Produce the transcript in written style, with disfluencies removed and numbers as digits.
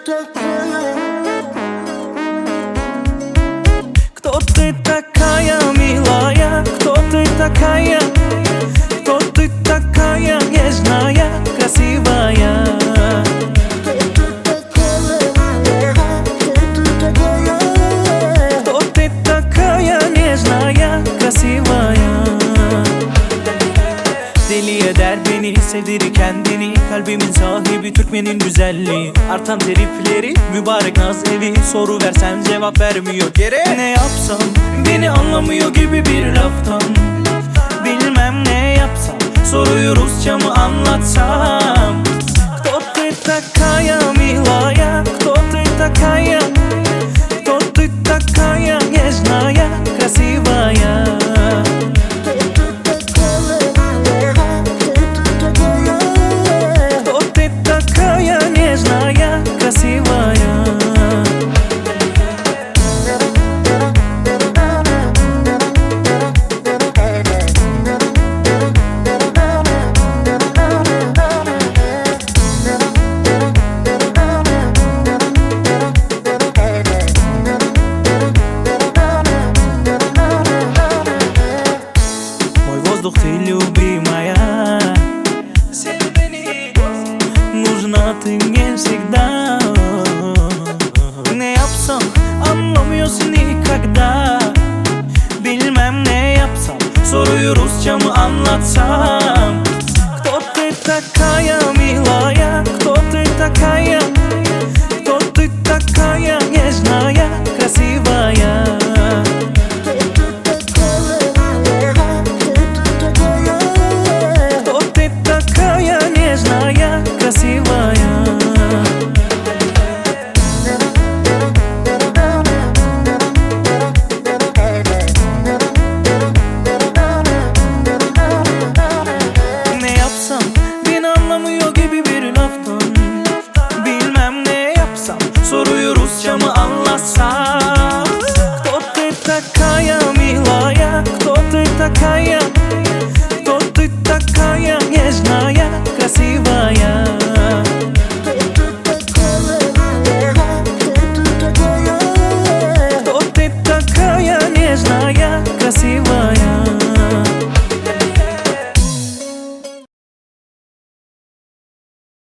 Кто ты такая, милая? Кто ты такая? Кто ты такая, нежная, красивая? Кто ты такая, nежная, красивая? Deli eder beni, sevdirir kendini. Kalbimin sahibi Türkmenin güzelliği. Artan tripleri, mübarek naz evi. Soru versem cevap vermiyor geri. Ne yapsam, beni anlamıyor gibi bir laftan. Bilmem ne yapsam, soruyu Rusça mı anlatsam? Кто ты такая, милая? Кто ты такая? Кто ты такая, нежная, красивая? Нежная, красивая. Мой воздух, ты любимая. Нужна ты мне всегда. Ne yapsam anlamıyorsun никогда. Bilmem ne yapsam, soruyu Rusça mı anlatsam?